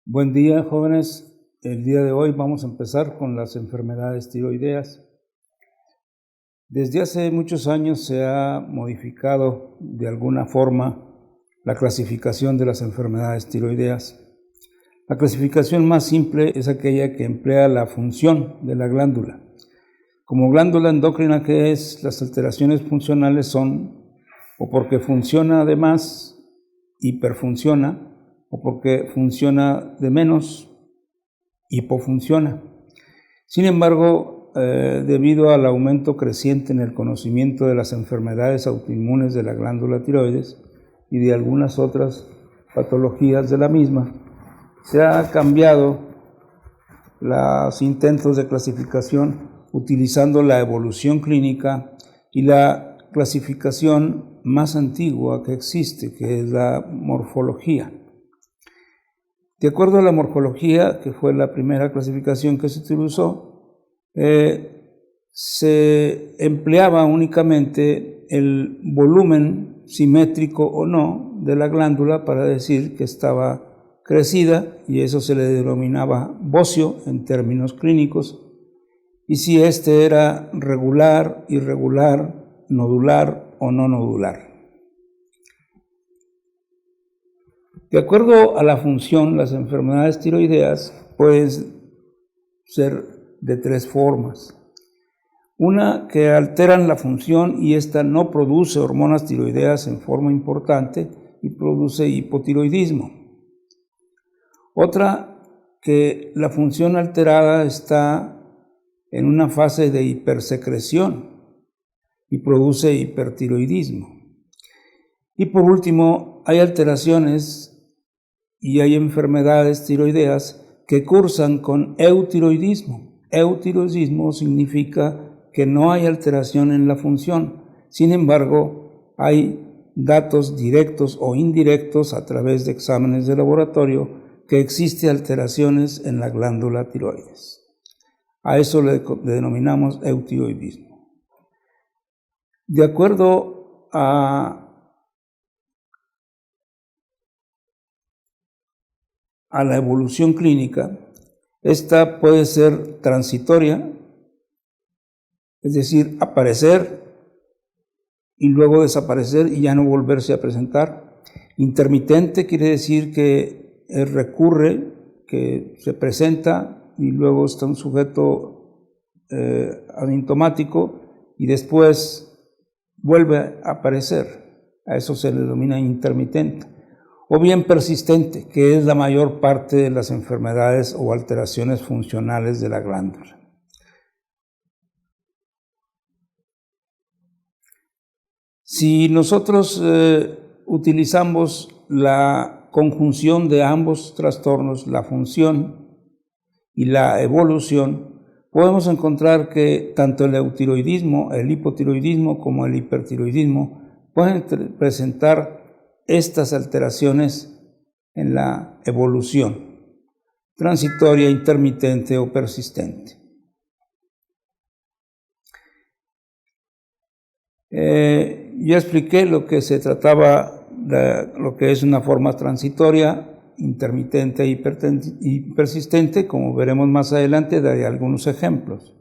Buen día, jóvenes. El día de hoy vamos a empezar con las enfermedades tiroideas. Desde hace muchos años se ha modificado de alguna forma la clasificación de las enfermedades tiroideas. La clasificación más simple es aquella que emplea la función de la glándula. Como glándula endocrina que es, las alteraciones funcionales son o porque funciona de más, hiperfunciona, o porque funciona de menos, hipofunciona. Sin embargo, debido al aumento creciente en el conocimiento de las enfermedades autoinmunes de la glándula tiroides y de algunas otras patologías de la misma, se ha cambiado los intentos de clasificación utilizando la evolución clínica y la clasificación más antigua que existe, que es la morfología. De acuerdo a la morfología, que fue la primera clasificación que se utilizó, se empleaba únicamente el volumen simétrico o no de la glándula para decir que estaba crecida, y eso se le denominaba bocio en términos clínicos, y si este era regular, irregular, nodular o no nodular. De acuerdo a la función, las enfermedades tiroideas pueden ser de tres formas. Una, que alteran la función y esta no produce hormonas tiroideas en forma importante y produce hipotiroidismo. Otra, que la función alterada está en una fase de hipersecreción y produce hipertiroidismo. Y por último, hay alteraciones y hay enfermedades tiroideas que cursan con eutiroidismo. Eutiroidismo significa que no hay alteración en la función. Sin embargo, hay datos directos o indirectos a través de exámenes de laboratorio que existen alteraciones en la glándula tiroides. A eso le denominamos eutiroidismo. De acuerdo a la evolución clínica, esta puede ser transitoria, es decir, aparecer y luego desaparecer y ya no volverse a presentar. Intermitente quiere decir que recurre, que se presenta y luego está un sujeto asintomático y después vuelve a aparecer. A eso se le denomina intermitente. O bien persistente, que es la mayor parte de las enfermedades o alteraciones funcionales de la glándula. Si nosotros utilizamos la conjunción de ambos trastornos, la función y la evolución, podemos encontrar que tanto el eutiroidismo, el hipotiroidismo como el hipertiroidismo pueden presentar estas alteraciones en la evolución, transitoria, intermitente o persistente. Ya expliqué lo que se trataba, lo que es una forma transitoria, intermitente y persistente, como veremos más adelante, daré algunos ejemplos.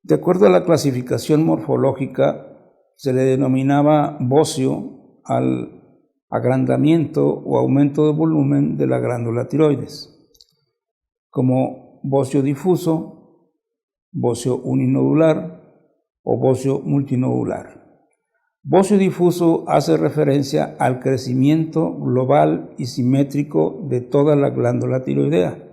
De acuerdo a la clasificación morfológica, se le denominaba bocio al agrandamiento o aumento de volumen de la glándula tiroides, como bocio difuso, bocio uninodular o bocio multinodular. Bocio difuso hace referencia al crecimiento global y simétrico de toda la glándula tiroidea.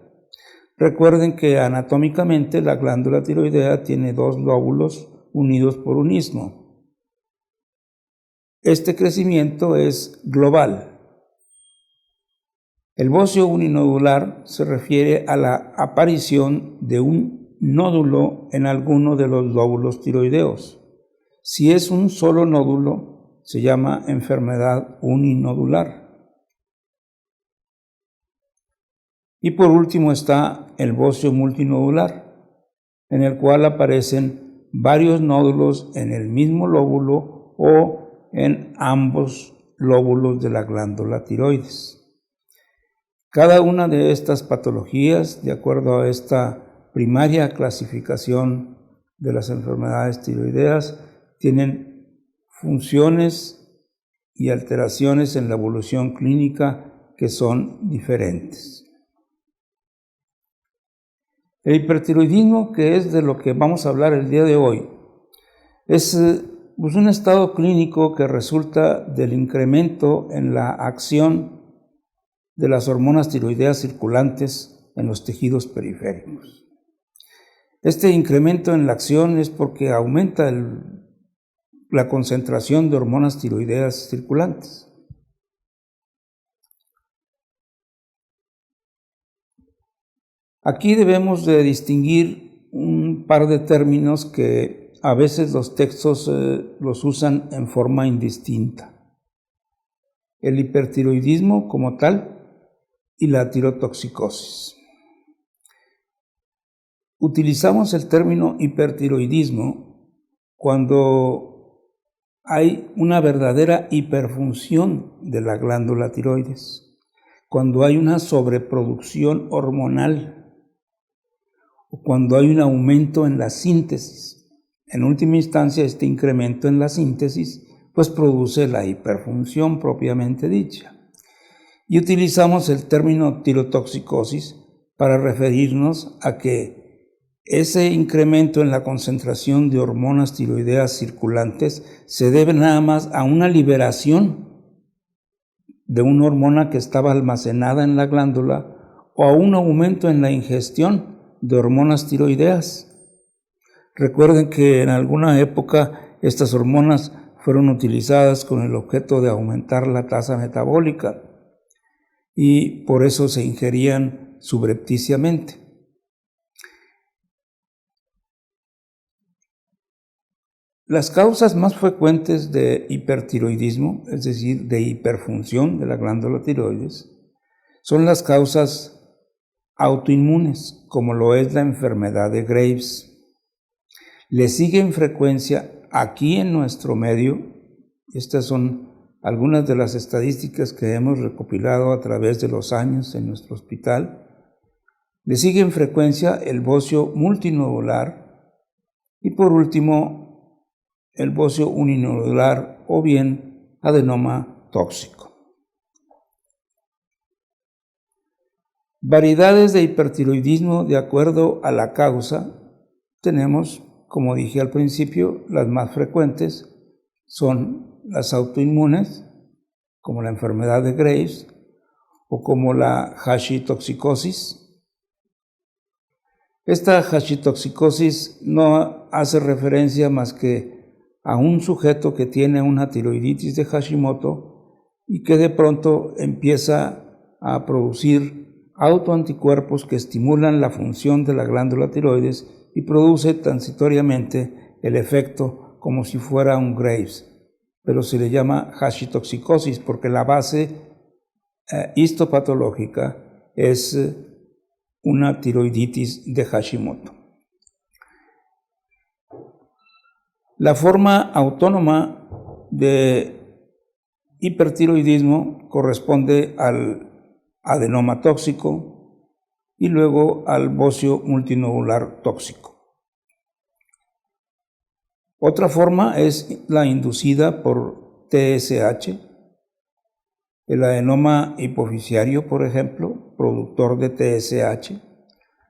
Recuerden que anatómicamente la glándula tiroidea tiene dos lóbulos unidos por un istmo. Este crecimiento es global. El bocio uninodular se refiere a la aparición de un nódulo en alguno de los lóbulos tiroideos. Si es un solo nódulo, se llama enfermedad uninodular. Y por último está el bocio multinodular. en el cual aparecen varios nódulos en el mismo lóbulo o en ambos lóbulos de la glándula tiroides. Cada una de estas patologías, de acuerdo a esta primaria clasificación de las enfermedades tiroideas, tienen funciones y alteraciones en la evolución clínica que son diferentes. El hipertiroidismo, que es de lo que vamos a hablar el día de hoy, es un estado clínico que resulta del incremento en la acción de las hormonas tiroideas circulantes en los tejidos periféricos. Este incremento en la acción es porque aumenta la concentración de hormonas tiroideas circulantes. Aquí debemos de distinguir un par de términos que a veces los textos los usan en forma indistinta. El hipertiroidismo como tal y la tirotoxicosis. Utilizamos el término hipertiroidismo cuando hay una verdadera hiperfunción de la glándula tiroides, cuando hay una sobreproducción hormonal o cuando hay un aumento en la síntesis. En última instancia, este incremento en la síntesis pues produce la hiperfunción propiamente dicha. Y utilizamos el término tirotoxicosis para referirnos a que ese incremento en la concentración de hormonas tiroideas circulantes se debe nada más a una liberación de una hormona que estaba almacenada en la glándula o a un aumento en la ingestión de hormonas tiroideas. Recuerden que en alguna época estas hormonas fueron utilizadas con el objeto de aumentar la tasa metabólica y por eso se ingerían subrepticiamente. Las causas más frecuentes de hipertiroidismo, es decir, de hiperfunción de la glándula tiroides, son las causas autoinmunes, como lo es la enfermedad de Graves. Le sigue en frecuencia aquí en nuestro medio, estas son algunas de las estadísticas que hemos recopilado a través de los años en nuestro hospital, le sigue en frecuencia el bocio multinodular y por último el bocio uninodular o bien adenoma tóxico. Variedades de hipertiroidismo de acuerdo a la causa tenemos, como dije al principio, las más frecuentes son las autoinmunes, como la enfermedad de Graves o como la hashitoxicosis. Esta hashitoxicosis no hace referencia más que a un sujeto que tiene una tiroiditis de Hashimoto y que de pronto empieza a producir autoanticuerpos que estimulan la función de la glándula tiroides y produce transitoriamente el efecto como si fuera un Graves, pero se le llama hashitoxicosis porque la base histopatológica es una tiroiditis de Hashimoto. La forma autónoma de hipertiroidismo corresponde al adenoma tóxico y luego al bocio multinodular tóxico. Otra forma es la inducida por TSH, el adenoma hipoficiario, por ejemplo, productor de TSH,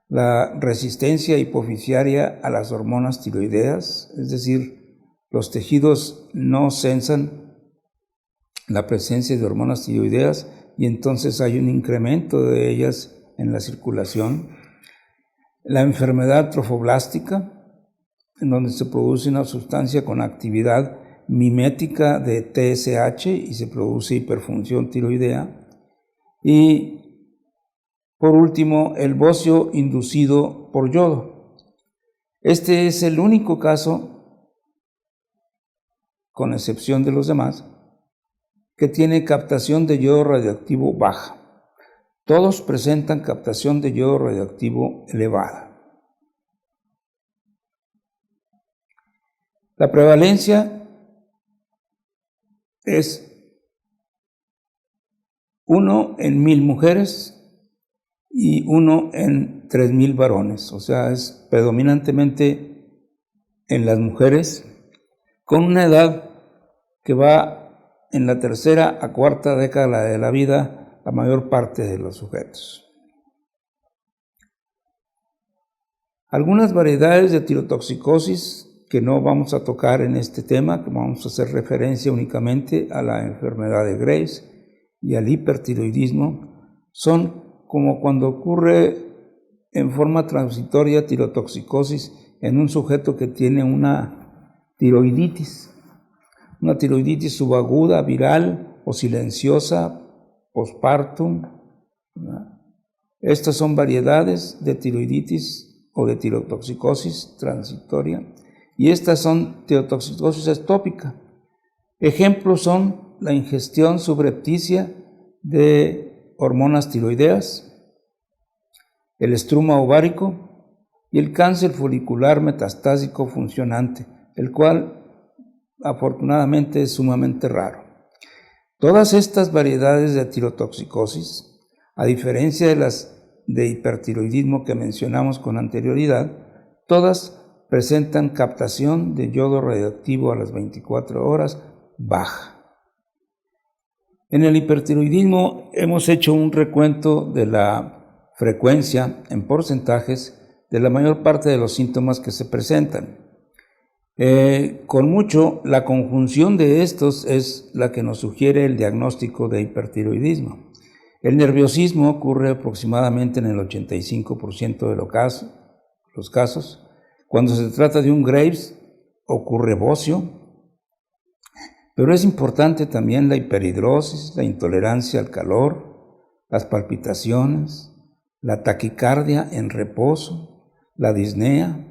la resistencia hipoficiaria a las hormonas tiroideas, es decir, los tejidos no sensan la presencia de hormonas tiroideas y entonces hay un incremento de ellas en la circulación. La enfermedad trofoblástica, en donde se produce una sustancia con actividad mimética de TSH y se produce hiperfunción tiroidea. Y por último, el bocio inducido por yodo. Este es el único caso, con excepción de los demás, que tiene captación de yodo radioactivo baja. Todos presentan captación de yodo radioactivo elevada. La prevalencia es 1 en 1000 mujeres y 1 en 3000 varones, o sea, es predominantemente en las mujeres, con una edad que va en la tercera a cuarta década de la vida la mayor parte de los sujetos. Algunas variedades de tirotoxicosis que no vamos a tocar en este tema, que vamos a hacer referencia únicamente a la enfermedad de Graves y al hipertiroidismo, son como cuando ocurre en forma transitoria tirotoxicosis en un sujeto que tiene una tiroiditis subaguda, viral o silenciosa, postpartum. Estas son variedades de tiroiditis o de tirotoxicosis transitoria, y estas son tirotoxicosis ectópica. Ejemplos son la ingestión subrepticia de hormonas tiroideas, el estruma ovárico y el cáncer folicular metastásico funcionante, el cual afortunadamente es sumamente raro. Todas estas variedades de tirotoxicosis, a diferencia de las de hipertiroidismo que mencionamos con anterioridad, todas presentan captación de yodo radioactivo a las 24 horas baja. En el hipertiroidismo hemos hecho un recuento de la frecuencia en porcentajes de la mayor parte de los síntomas que se presentan. Con mucho, la conjunción de estos es la que nos sugiere el diagnóstico de hipertiroidismo. El nerviosismo ocurre aproximadamente en el 85% de los casos. Cuando se trata de un Graves, ocurre bocio, pero es importante también la hiperhidrosis, la intolerancia al calor, las palpitaciones, la taquicardia en reposo, la disnea,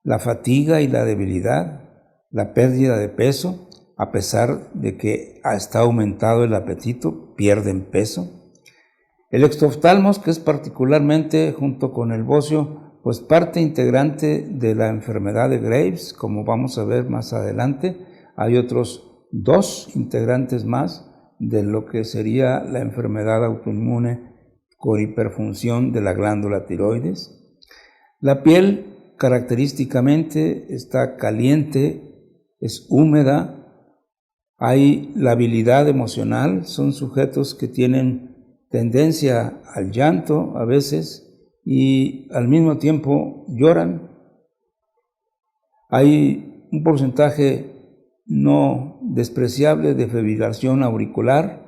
la fatiga y la debilidad, la pérdida de peso, a pesar de que está aumentado el apetito, pierden peso. El exoftalmos, que es particularmente, junto con el bocio, pues parte integrante de la enfermedad de Graves, como vamos a ver más adelante. Hay otros 2 integrantes más de lo que sería la enfermedad autoinmune con hiperfunción de la glándula tiroides. La piel característicamente está caliente, es húmeda, hay labilidad emocional, son sujetos que tienen tendencia al llanto a veces y al mismo tiempo lloran. Hay un porcentaje no despreciable de fibrilación auricular.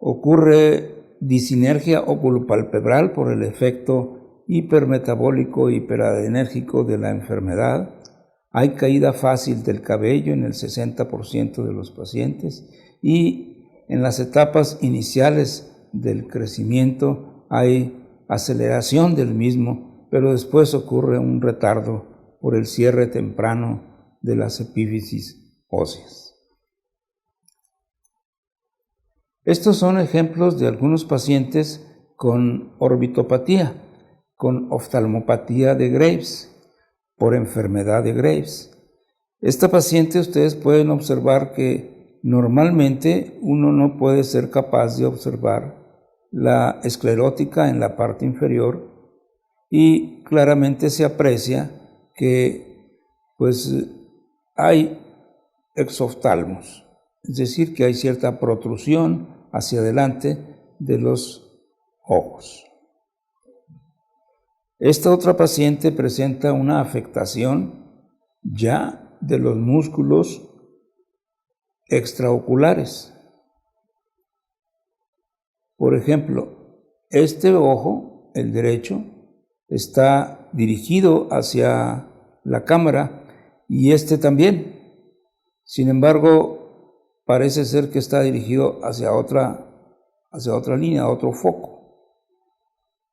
Ocurre disinergia oculopalpebral por el efecto hipermetabólico y hiperadrenérgico de la enfermedad. Hay caída fácil del cabello en el 60% de los pacientes y en las etapas iniciales del crecimiento hay aceleración del mismo, pero después ocurre un retardo por el cierre temprano de las epífisis óseas. Estos son ejemplos de algunos pacientes con orbitopatía, con oftalmopatía de Graves, por enfermedad de Graves. Esta paciente ustedes pueden observar que normalmente uno no puede ser capaz de observar la esclerótica en la parte inferior y claramente se aprecia que pues hay exoftalmos, es decir, que hay cierta protrusión hacia adelante de los ojos. Esta otra paciente presenta una afectación ya de los músculos extraoculares. Por ejemplo, este ojo, el derecho, está dirigido hacia la cámara y este también. Sin embargo, parece ser que está dirigido hacia otra línea, a otro foco.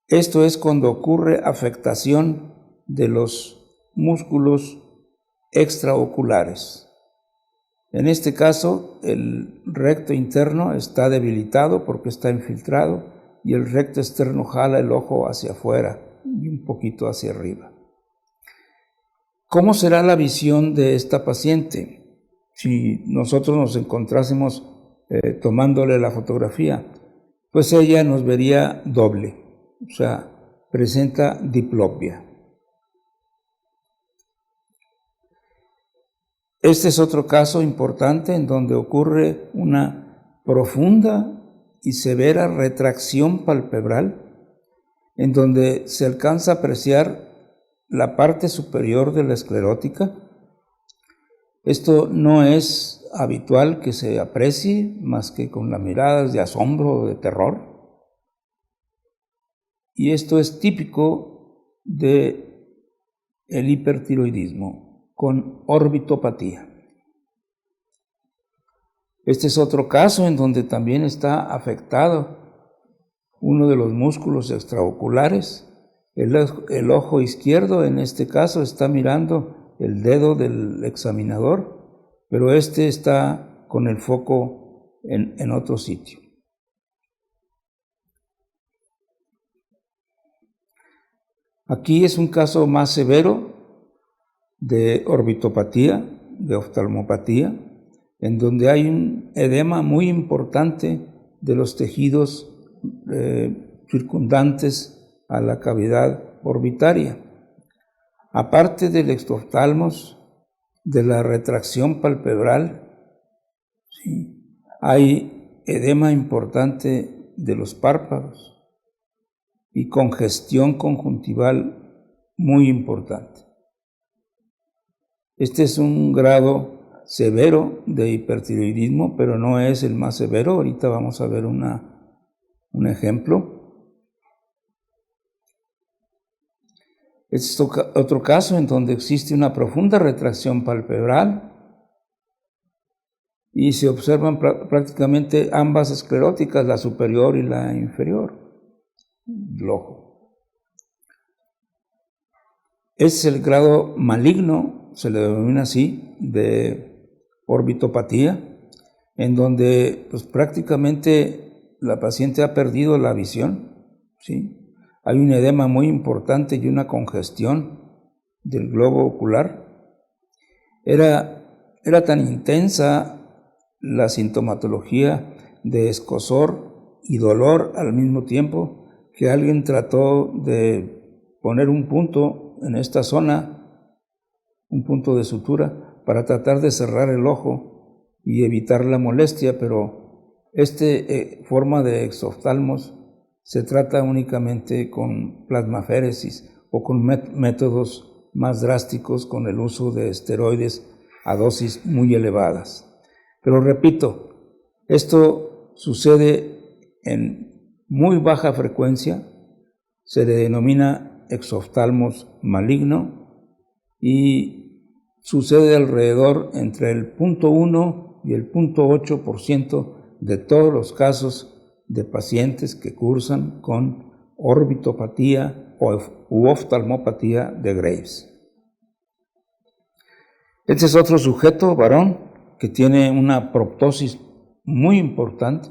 Esto es cuando ocurre afectación de los músculos extraoculares. En este caso, el recto interno está debilitado porque está infiltrado y el recto externo jala el ojo hacia afuera y un poquito hacia arriba. ¿Cómo será la visión de esta paciente si nosotros nos encontrásemos tomándole la fotografía? Pues ella nos vería doble, o sea, presenta diplopia. Este es otro caso importante en donde ocurre una profunda y severa retracción palpebral, en donde se alcanza a apreciar la parte superior de la esclerótica. Esto no es habitual que se aprecie más que con las miradas de asombro o de terror. Y esto es típico del hipertiroidismo con orbitopatía. Este es otro caso en donde también está afectado uno de los músculos extraoculares. El ojo izquierdo en este caso está mirando el dedo del examinador, pero este está con el foco en otro sitio. Aquí es un caso más severo de orbitopatía, de oftalmopatía, en donde hay un edema muy importante de los tejidos circundantes a la cavidad orbitaria. Aparte del exoftalmos, de la retracción palpebral, ¿sí?, hay edema importante de los párpados y congestión conjuntival muy importante. Este es un grado severo de hipertiroidismo, pero no es el más severo. Ahorita vamos a ver un ejemplo. Este es otro caso en donde existe una profunda retracción palpebral y se observan prácticamente ambas escleróticas, la superior y la inferior del ojo. Es el grado maligno, se le denomina así, de orbitopatía, en donde pues, prácticamente la paciente ha perdido la visión, ¿sí? Hay un edema muy importante y una congestión del globo ocular. Era tan intensa la sintomatología de escozor y dolor al mismo tiempo que alguien trató de poner un punto en esta zona, un punto de sutura, para tratar de cerrar el ojo y evitar la molestia, pero esta forma de exoftalmos se trata únicamente con plasmaféresis o con métodos más drásticos con el uso de esteroides a dosis muy elevadas. Pero repito, esto sucede en muy baja frecuencia, se le denomina exoftalmos maligno y sucede alrededor entre el 0.1 y el 0.8% de todos los casos de pacientes que cursan con orbitopatía u oftalmopatía de Graves. Este es otro sujeto, varón, que tiene una proptosis muy importante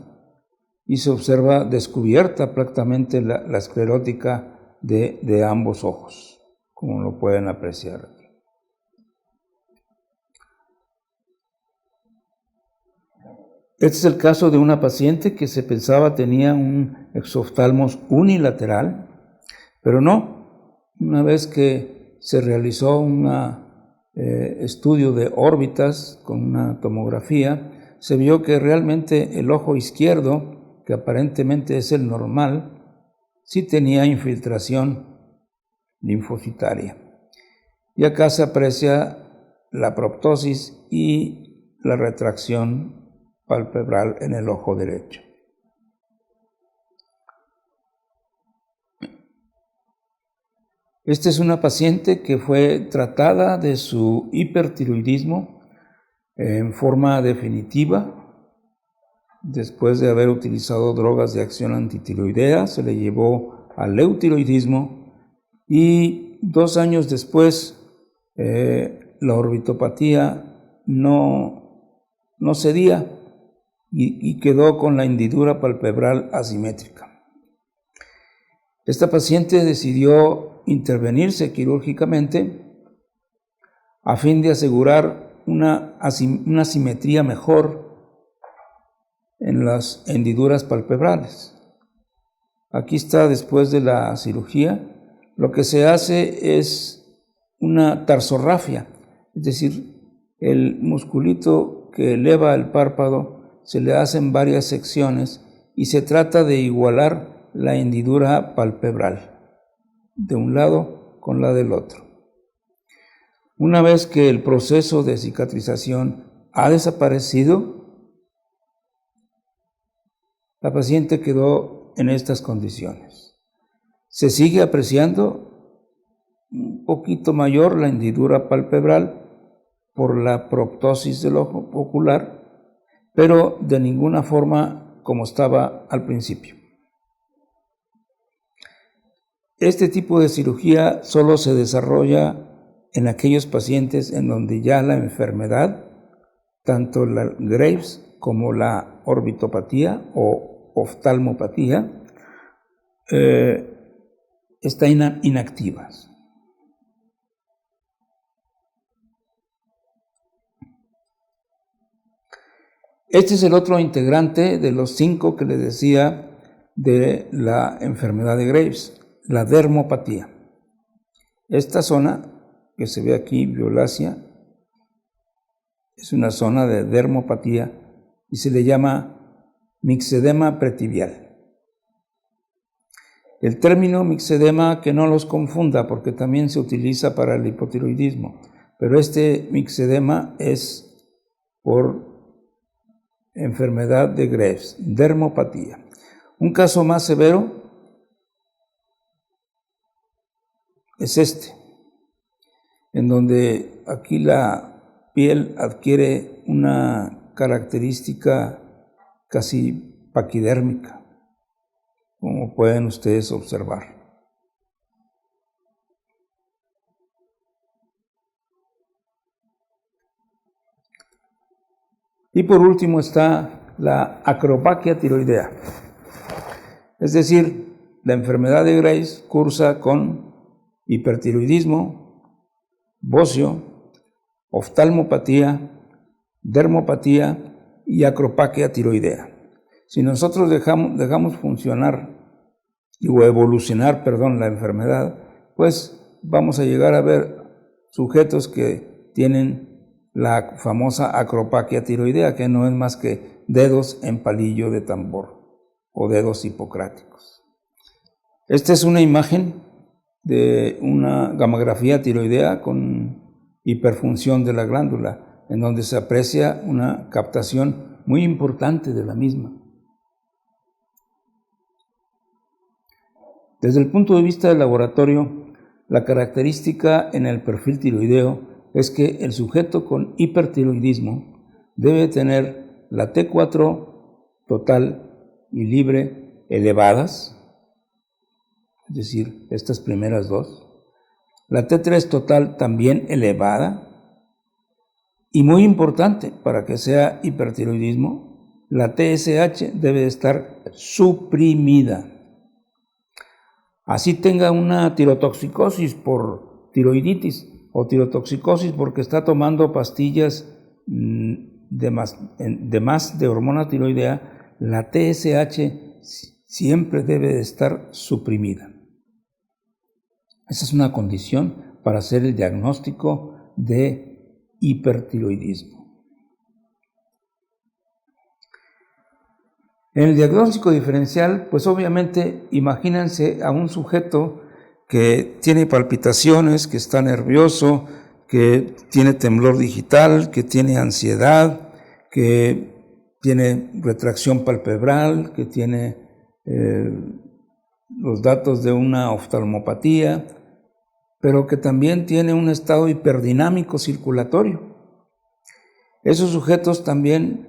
y se observa descubierta prácticamente la esclerótica de ambos ojos, como lo pueden apreciar. Este es el caso de una paciente que se pensaba tenía un exoftalmos unilateral, pero no. Una vez que se realizó un estudio de órbitas con una tomografía, se vio que realmente el ojo izquierdo, que aparentemente es el normal, sí tenía infiltración linfocitaria. Y acá se aprecia la proptosis y la retracción palpebral en el ojo derecho. Esta es una paciente que fue tratada de su hipertiroidismo en forma definitiva. Después de haber utilizado drogas de acción antitiroidea, se le llevó al eutiroidismo y 2 años después la orbitopatía no cedía y quedó con la hendidura palpebral asimétrica. Esta paciente decidió intervenirse quirúrgicamente a fin de asegurar una simetría mejor en las hendiduras palpebrales. Aquí está, después de la cirugía, lo que se hace es una tarsorrafia, es decir, el musculito que eleva el párpado se le hacen varias secciones y se trata de igualar la hendidura palpebral de un lado con la del otro. Una vez que el proceso de cicatrización ha desaparecido, la paciente quedó en estas condiciones. Se sigue apreciando un poquito mayor la hendidura palpebral por la proptosis del ojo ocular, pero de ninguna forma como estaba al principio. Este tipo de cirugía solo se desarrolla en aquellos pacientes en donde ya la enfermedad, tanto la Graves como la orbitopatía o oftalmopatía, están inactivas. Este es el otro integrante de los 5 que les decía de la enfermedad de Graves, la dermopatía. Esta zona que se ve aquí, violácea, es una zona de dermopatía y se le llama mixedema pretibial. El término mixedema, que no los confunda porque también se utiliza para el hipotiroidismo, pero este mixedema es por enfermedad de Graves, dermopatía. Un caso más severo es este, en donde aquí la piel adquiere una característica casi paquidérmica, como pueden ustedes observar. Y por último está la acropaquia tiroidea, es decir, la enfermedad de Graves cursa con hipertiroidismo, bocio, oftalmopatía, dermopatía y acropaquia tiroidea. Si nosotros dejamos funcionar o evolucionar, la enfermedad, pues vamos a llegar a ver sujetos que tienen la famosa acropaquia tiroidea, que no es más que dedos en palillo de tambor o dedos hipocráticos. Esta es una imagen de una gamografía tiroidea con hiperfunción de la glándula, en donde se aprecia una captación muy importante de la misma. Desde el punto de vista del laboratorio, la característica en el perfil tiroideo es que el sujeto con hipertiroidismo debe tener la T4 total y libre elevadas, es decir, estas primeras dos, la T3 total también elevada, y muy importante para que sea hipertiroidismo, la TSH debe estar suprimida. Así tenga una tirotoxicosis por tiroiditis o tirotoxicosis porque está tomando pastillas de más de hormona tiroidea, la TSH siempre debe de estar suprimida. Esa es una condición para hacer el diagnóstico de hipertiroidismo. En el diagnóstico diferencial, pues obviamente imagínense a un sujeto que tiene palpitaciones, que está nervioso, que tiene temblor digital, que tiene ansiedad, que tiene retracción palpebral, que tiene los datos de una oftalmopatía, pero que también tiene un estado hiperdinámico circulatorio. Esos sujetos también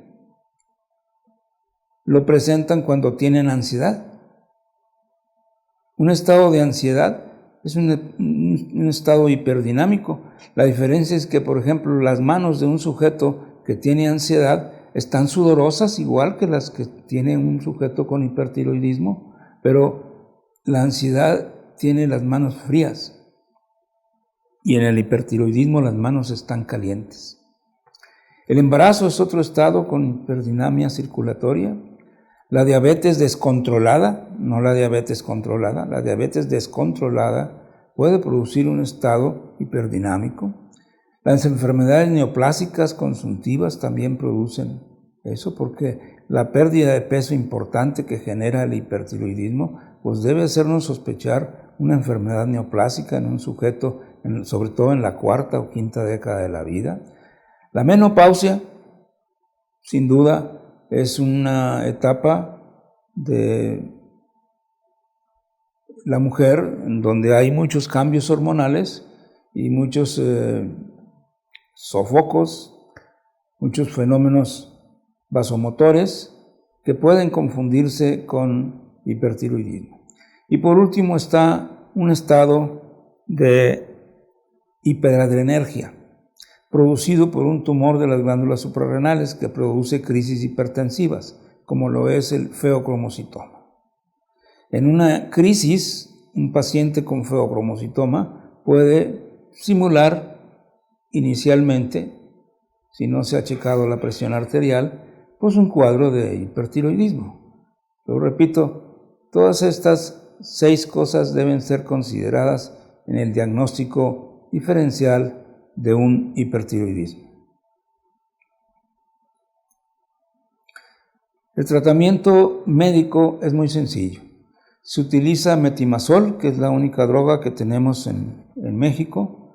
lo presentan cuando tienen ansiedad. Un estado de ansiedad es un estado hiperdinámico. La diferencia es que, por ejemplo, las manos de un sujeto que tiene ansiedad están sudorosas igual que las que tiene un sujeto con hipertiroidismo, pero la ansiedad tiene las manos frías. y en el hipertiroidismo las manos están calientes. El embarazo es otro estado con hiperdinamia circulatoria. La diabetes descontrolada, no la diabetes controlada, la diabetes descontrolada puede producir un estado hiperdinámico. Las enfermedades neoplásicas consuntivas también producen eso, porque la pérdida de peso importante que genera el hipertiroidismo pues debe hacernos sospechar una enfermedad neoplásica en un sujeto, sobre todo en la cuarta o quinta década de la vida. La menopausia, sin duda, es una etapa de la mujer en donde hay muchos cambios hormonales y muchos sofocos, muchos fenómenos vasomotores que pueden confundirse con hipertiroidismo. Y por último está un estado de hiperadrenergia, producido por un tumor de las glándulas suprarrenales que produce crisis hipertensivas, como lo es el feocromocitoma. En una crisis, un paciente con feocromocitoma puede simular inicialmente, si no se ha checado la presión arterial, pues un cuadro de hipertiroidismo. Lo repito, todas estas 6 cosas deben ser consideradas en el diagnóstico diferencial de un hipertiroidismo. El tratamiento médico es muy sencillo. Se utiliza metimazol, que es la única droga que tenemos en México.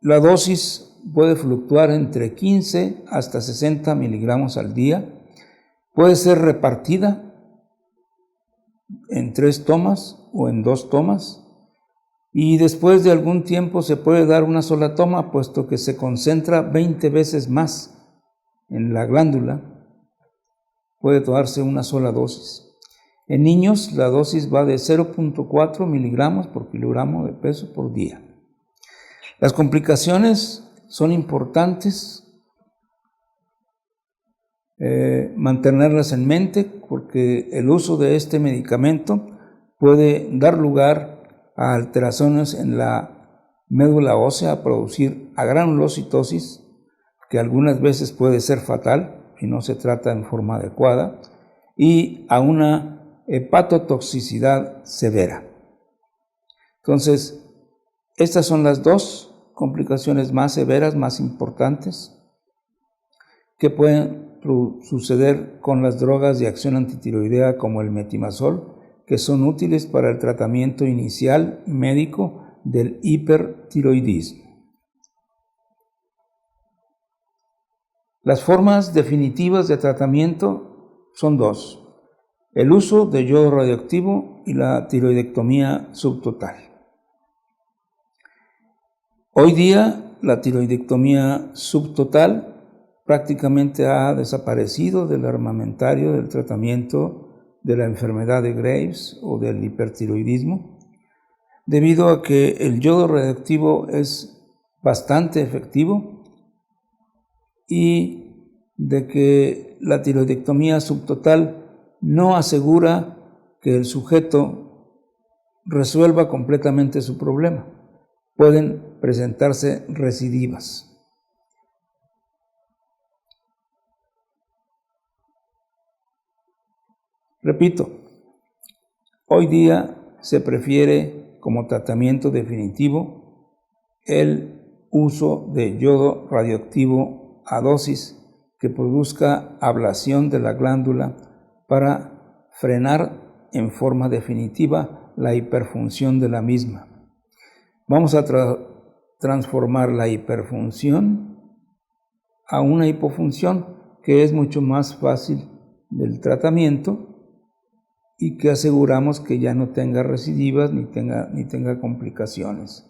La dosis puede fluctuar entre 15 hasta 60 miligramos al día. Puede ser repartida en 3 tomas o en 2 tomas. Y después de algún tiempo se puede dar una sola toma, puesto que se concentra 20 veces más en la glándula. Puede tomarse una sola dosis. En niños, la dosis va de 0.4 miligramos por kilogramo de peso por día. Las complicaciones son importantes mantenerlas en mente, porque el uso de este medicamento puede dar lugar a alteraciones en la médula ósea, a producir agranulocitosis, que algunas veces puede ser fatal si no se trata en forma adecuada, y a una hepatotoxicidad severa. Entonces, estas son las 2 complicaciones más severas, más importantes, que pueden suceder con las drogas de acción antitiroidea como el metimazol, que son útiles para el tratamiento inicial médico del hipertiroidismo. Las formas definitivas de tratamiento son 2: el uso de yodo radioactivo y la tiroidectomía subtotal. Hoy día la tiroidectomía subtotal prácticamente ha desaparecido del armamentario del tratamiento de la enfermedad de Graves o del hipertiroidismo, debido a que el yodo radioactivo es bastante efectivo y de que la tiroidectomía subtotal no asegura que el sujeto resuelva completamente su problema. Pueden presentarse recidivas. Repito, hoy día se prefiere como tratamiento definitivo el uso de yodo radioactivo a dosis que produzca ablación de la glándula para frenar en forma definitiva la hiperfunción de la misma. Vamos a transformar la hiperfunción a una hipofunción, que es mucho más fácil del tratamiento y que aseguramos que ya no tenga recidivas ni tenga complicaciones.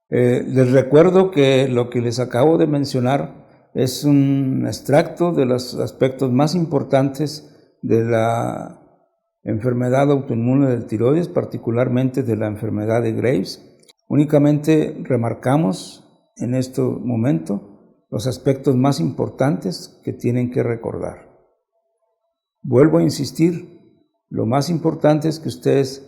Les recuerdo que lo que les acabo de mencionar es un extracto de los aspectos más importantes de la enfermedad autoinmune del tiroides, particularmente de la enfermedad de Graves. Únicamente remarcamos en este momento los aspectos más importantes que tienen que recordar. Vuelvo a insistir, lo más importante es que ustedes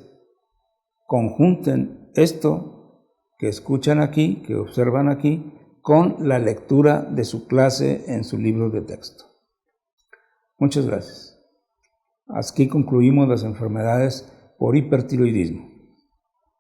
conjunten esto que escuchan aquí, que observan aquí, con la lectura de su clase en su libro de texto. Muchas gracias. Aquí concluimos las enfermedades por hipertiroidismo.